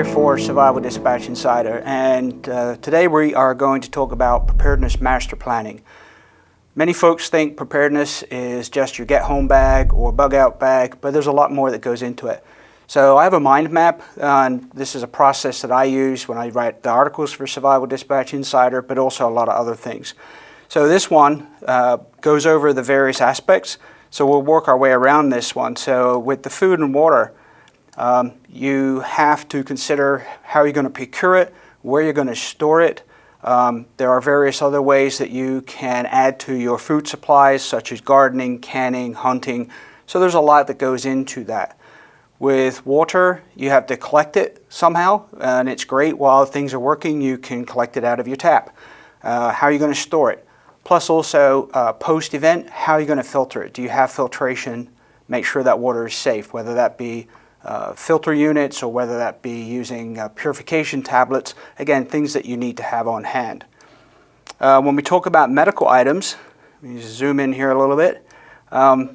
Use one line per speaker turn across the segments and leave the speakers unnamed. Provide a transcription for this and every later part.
here for Survival Dispatch Insider, and today we are going to talk about preparedness master planning. Many folks think preparedness is just your get-home bag or bug-out bag, but there's a lot more that goes into it. So I have a mind map, and this is a process that I use when I write the articles for Survival Dispatch Insider, but also a lot of other things. So this one goes over the various aspects, so we'll work our way around this one. So with the food and water, you have to consider how you're going to procure it, where you're going to store it. There are various other ways that you can add to your food supplies, such as gardening, canning, hunting. So there's a lot that goes into that. With water, you have to collect it somehow, and it's great while things are working, you can collect it out of your tap. How are you going to store it? Plus also, post-event, how are you going to filter it? Do you have filtration? Make sure that water is safe, whether that be filter units or whether that be using purification tablets. Again, things that you need to have on hand. When we talk about medical items, let me zoom in here a little bit.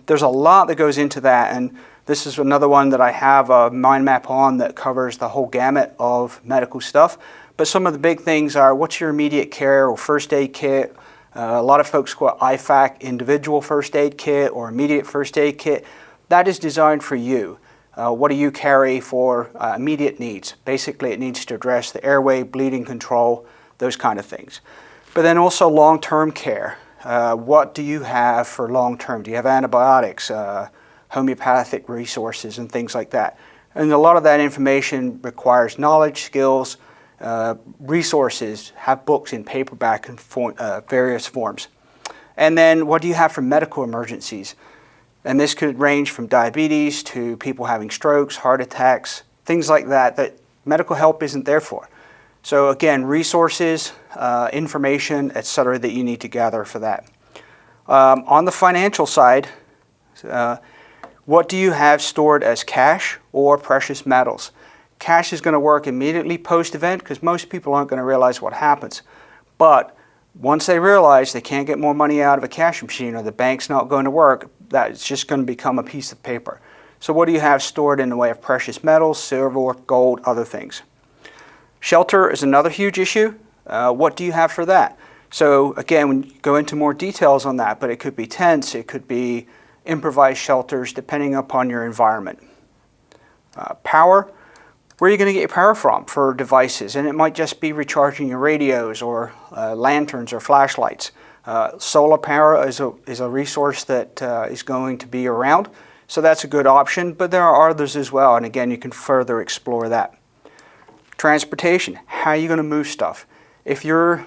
There's a lot that goes into that, and this is another one that I have a mind map on that covers the whole gamut of medical stuff. But some of the big things are, what's your immediate care or first aid kit? A lot of folks call it IFAC, individual first aid kit or immediate first aid kit. That is designed for you. What do you carry for immediate needs? Basically, it needs to address the airway, bleeding control, those kind of things. But then also long-term care. What do you have for long-term? Do you have antibiotics, homeopathic resources, and things like that? And a lot of that information requires knowledge, skills, resources, have books in paperback and various forms. And then what do you have for medical emergencies? And this could range from diabetes to people having strokes, heart attacks, things like that, that medical help isn't there for. So again, resources, information, etc., that you need to gather for that. On the financial side, what do you have stored as cash or precious metals? Cash is going to work immediately post-event because most people aren't going to realize what happens. But once they realize they can't get more money out of a cash machine or the bank's not going to work, that's just going to become a piece of paper. So what do you have stored in the way of precious metals, silver, gold, other things? Shelter is another huge issue. What do you have for that? So again, when you go into more details on that, but it could be tents, it could be improvised shelters, depending upon your environment. Power. Where are you going to get your power from for devices? And it might just be recharging your radios or lanterns or flashlights. Solar power is a resource that is going to be around, so that's a good option, but there are others as well, and again, you can further explore that. Transportation, how are you going to move stuff? If your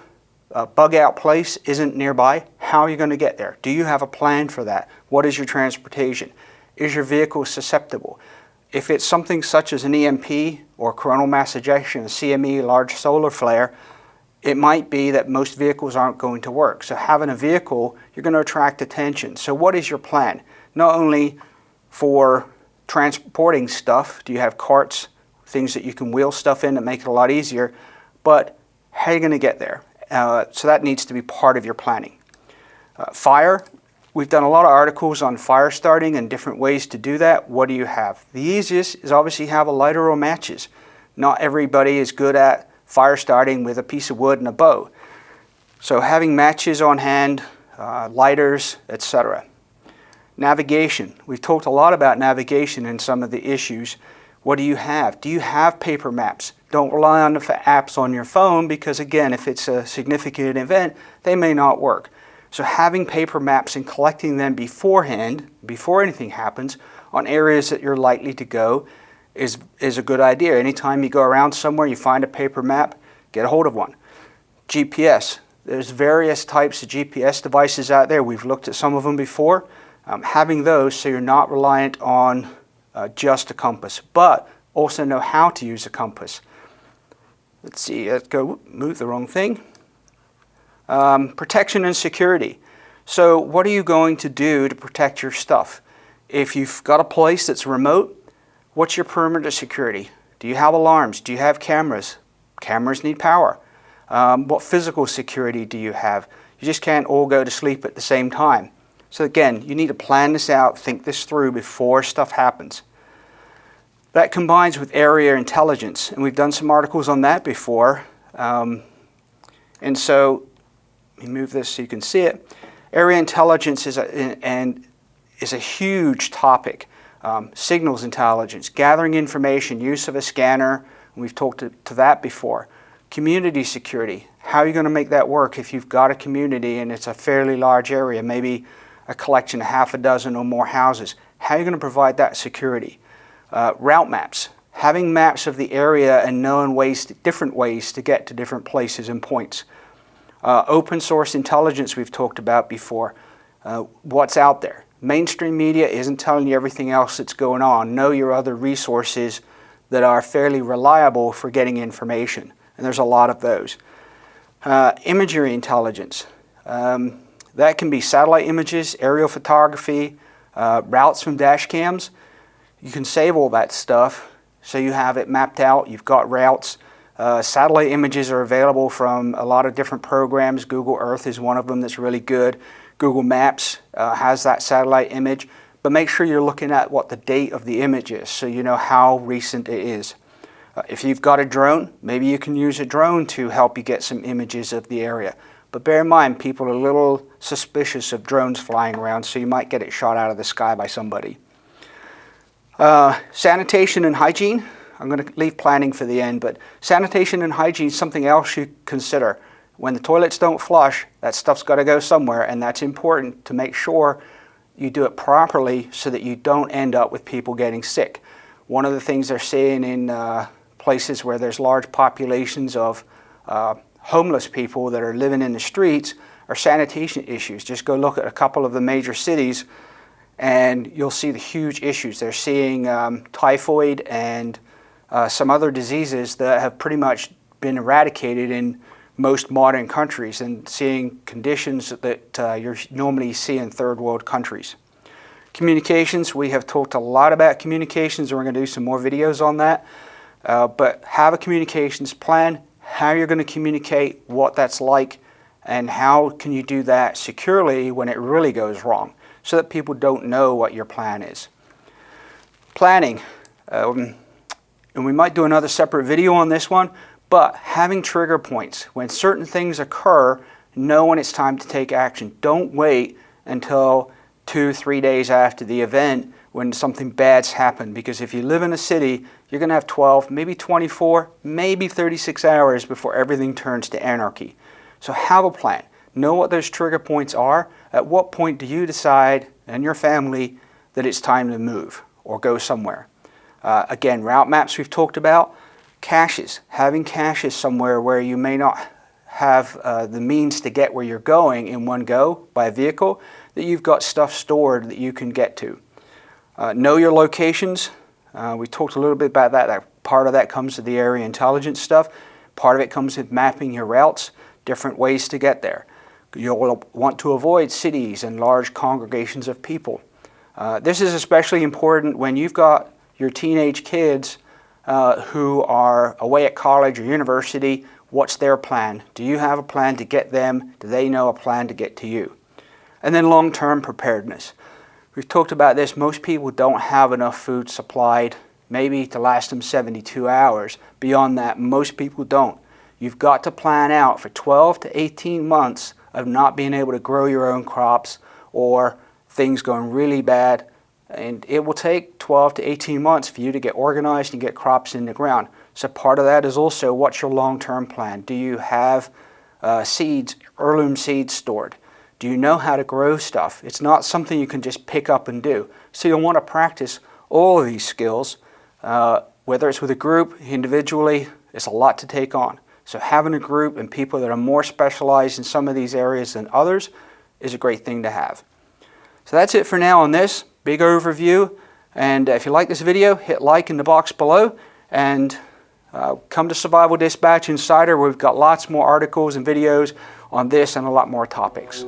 bug-out place isn't nearby, how are you going to get there? Do you have a plan for that? What is your transportation? Is your vehicle susceptible? If it's something such as an EMP or coronal mass ejection, a CME, large solar flare, it might be that most vehicles aren't going to work. So having a vehicle, you're going to attract attention. So what is your plan? Not only for transporting stuff, do you have carts, things that you can wheel stuff in that make it a lot easier, but how are you going to get there? So that needs to be part of your planning. Fire. We've done a lot of articles on fire starting and different ways to do that. What do you have? The easiest is obviously have a lighter or matches. Not everybody is good at fire starting with a piece of wood and a bow. So having matches on hand, lighters, etc. Navigation. We've talked a lot about navigation and some of the issues. What do you have? Do you have paper maps? Don't rely on the apps on your phone because again, if it's a significant event, they may not work. So having paper maps and collecting them beforehand, before anything happens, on areas that you're likely to go is a good idea. Anytime you go around somewhere, you find a paper map, get a hold of one. GPS. There's various types of GPS devices out there. We've looked at some of them before. Having those so you're not reliant on just a compass, but also know how to use a compass. Let's see, let's go, move the wrong thing. Protection and security. So what are you going to do to protect your stuff? If you've got a place that's remote, what's your perimeter security? Do you have alarms? Do you have cameras? Cameras need power. What physical security do you have? You just can't all go to sleep at the same time. So again, you need to plan this out, think this through before stuff happens. That combines with area intelligence, and we've done some articles on that before. And so, let me move this so you can see it. Area intelligence is a huge topic. Signals intelligence, gathering information, use of a scanner, and we've talked to that before. Community security, how are you going to make that work if you've got a community and it's a fairly large area, maybe a collection of half a dozen or more houses. How are you going to provide that security? Route maps, having maps of the area and knowing different ways to get to different places and points. Open source intelligence we've talked about before. What's out there? Mainstream media isn't telling you everything else that's going on. Know your other resources that are fairly reliable for getting information. And there's a lot of those. Imagery intelligence. That can be satellite images, aerial photography, routes from dash cams. You can save all that stuff so you have it mapped out. You've got routes. Satellite images are available from a lot of different programs. Google Earth is one of them that's really good. Google Maps has that satellite image. But make sure you're looking at what the date of the image is so you know how recent it is. If you've got a drone, maybe you can use a drone to help you get some images of the area. But bear in mind, people are a little suspicious of drones flying around, so you might get it shot out of the sky by somebody. Sanitation and hygiene. I'm going to leave planning for the end, but sanitation and hygiene is something else you consider. When the toilets don't flush, that stuff's got to go somewhere, and that's important to make sure you do it properly so that you don't end up with people getting sick. One of the things they're seeing in places where there's large populations of homeless people that are living in the streets are sanitation issues. Just go look at a couple of the major cities and you'll see the huge issues. They're seeing typhoid and some other diseases that have pretty much been eradicated in most modern countries, and seeing conditions that you normally see in third world countries. Communications, we have talked a lot about communications and we're going to do some more videos on that. But have a communications plan, how you're going to communicate, what that's like, and how can you do that securely when it really goes wrong so that people don't know what your plan is. Planning, and we might do another separate video on this one, but having trigger points. When certain things occur, know when it's time to take action. Don't wait until 2-3 days after the event when something bad's happened, because if you live in a city, you're going to have 12, maybe 24, maybe 36 hours before everything turns to anarchy. So have a plan. Know what those trigger points are. At what point do you decide and your family that it's time to move or go somewhere? Again, route maps we've talked about. Caches, having caches somewhere where you may not have the means to get where you're going in one go by a vehicle, that you've got stuff stored that you can get to. Know your locations. We talked a little bit about that. Part of that comes to the area intelligence stuff. Part of it comes with mapping your routes, different ways to get there. You'll want to avoid cities and large congregations of people. This is especially important when you've got your teenage kids who are away at college or university. What's their plan? Do you have a plan to get them? Do they know a plan to get to you? And then long-term preparedness. We've talked about this. Most people don't have enough food supplied, maybe to last them 72 hours. Beyond that, most people don't. You've got to plan out for 12 to 18 months of not being able to grow your own crops or things going really bad. And it will take 12 to 18 months for you to get organized and get crops in the ground. So part of that is also, what's your long-term plan? Do you have seeds, heirloom seeds stored? Do you know how to grow stuff? It's not something you can just pick up and do. So you'll want to practice all of these skills, whether it's with a group, individually. It's a lot to take on. So having a group and people that are more specialized in some of these areas than others is a great thing to have. So that's it for now on this big overview. And if you like this video, hit like in the box below, and come to Survival Dispatch Insider, where we've got lots more articles and videos on this and a lot more topics.